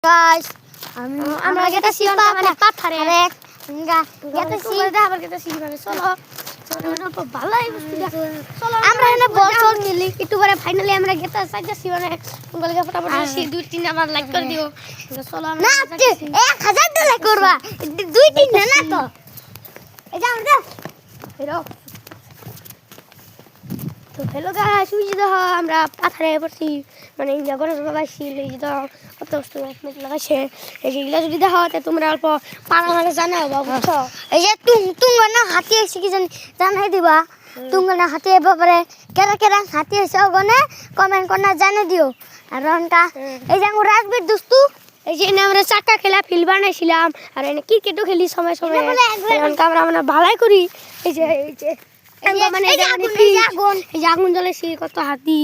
guys, আমরা গেতেছি মানে পাথারে গেতেছি আবার গেতেছি মানে চলো ভালোই আমরা এখানে বল চল খেলি একটু পরে ফাইনালি আমরা গেতে চাইতেছি মানে বলকে ফটাফট আসি 2-3 আবার লাইক করে দিও চলো আমরা না 1000 টা লাইক করবা 2-3 না তো এই যা আমরা হেরো তো হ্যালো গাইস উইজি দাও আমরা পাথারে পড়ছি মানে ইন্ডিয়া করে সবাইছি এই তো কত কষ্ট লাগাইছে এই যেগুলা যদি দেখো তে তোমরা অল্প পারা মানে জানাও বা বুঝছো এই যে তুং না হাতি এসে কি জানাই দিবা তুং না হাতি ব্যাপারে কেরা কেরা হাতি এসে ওখানে কমেন্ট করনা জানিয়ে দিও আর রনকা এই যে আমরা রাজবীর দোস্তু এই যে আমরা চাকা খেলা ফিল বানাইছিলাম আর এনে ক্রিকেটও খেলি সময় সময় রনকা আমরা মানে ভালোই করি এই যে মানে এই আগুন জ্বলে কত হাতি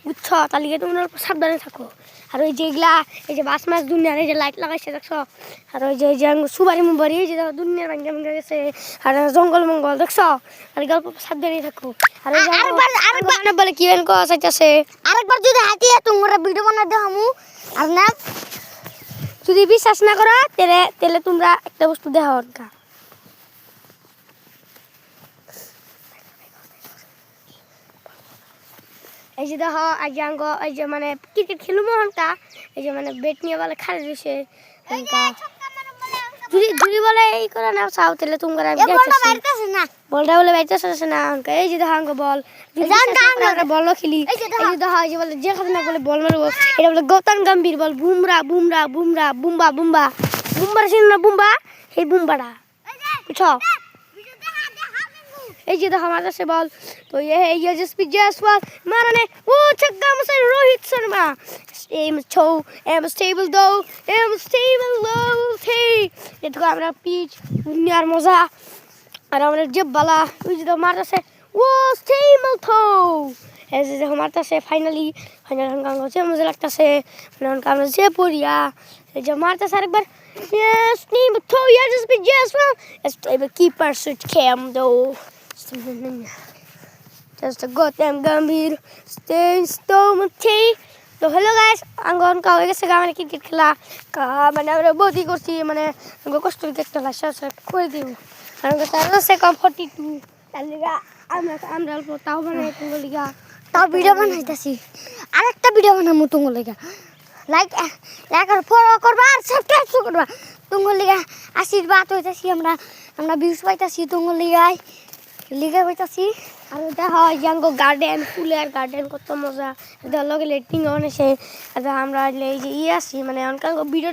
বুঝছো তাহলে তোমরা সাবধানে থাকো আর ওই যেগুলা এই যে বাস মাছ দুনিয়ার এই যে লাইট লাগাইছে দেখছো আর ওই যে সুবারি মুবারি এই যে দুনিয়ার ভাঙ্গা ভাঙ্গা গেছে আর জঙ্গল মঙ্গল দেখছো আর গল্প সাবধানে থাকো আর আরেকবার বলে কি বেন কো চাইতাছে আরেকবার যদি হাতি তোমরা ভিডিও বানা দাও আমু আর না যদি বিশ্বাস না করো তাহলে তোমরা একটা বস্তু দেখো অনকা এই যে দেখো আজ এই যে মানে ক্রিকেট খেলবো আমরা এই যে মানে ব্যাট নিয়ে বলে খালি দিছে যদি বলে এই করে না চাও তাহলে তোমরা বলটা বলে বাইতেছে না এই যে দেখো বল বল খেলি এই যে দেখো এই যে বলে যে খাতে না বলে বল মারবো এটা বলে গৌতম গম্ভীর বল বুমরা বুমরা বুমরা বুম্বা বুম্বা বুম্বার ছিল না বুম্বা এই বুম্বাটা বুঝছো এই যে দেখো আমার কাছে বল তো এই যশপ্রীত জয়সওয়াল মারনে ও ছক্কা মারছে রোহিত শর্মা এম স্টেবল দো এটা আমরা পিচ দুনিয়ার মজা আর আমরা যে বালা ওই যে মারতেছে ও স্টেবল থো এই যে দেখো মারতেছে ফাইনাল গান হচ্ছে মজা লাগতেছে মানে আমরা যে পড়িয়া এই যে মারতেছে আরেকবার yes stable though Jasprit Jaiswal stable keeper switch ক্যাম দো just a goddamn gambhir stay stomachy তো হ্যালো গাইস আঙ্গন কা হয়ে গেছে মানে ক্রিকেট খেলা মানে আমরা বডি করছি মানে কষ্ট একটা লাশা করে দিব আর তার সে কম 42 তার লাগা আমরা অল্প তাও বানাই তোমার লাগা তাও ভিডিও বানাইতাছি আরেকটা ভিডিও বানামু তোমার লাগা লাইক আর ফলো করবা আর সাবস্ক্রাইব করবা তোমার লাগা আশীর্বাদ হইতাছি আমরা ভিউজ পাইতাছি তোমার লাগাই লিখে বইতাছি আর এটা হয় জাঙ্গো গার্ডেন ফুলের গার্ডেন কত মজা এটা লগে লাইটিং অন আছে আমরা এই যে আসি মানে অনকাঙ্গ ভিডিও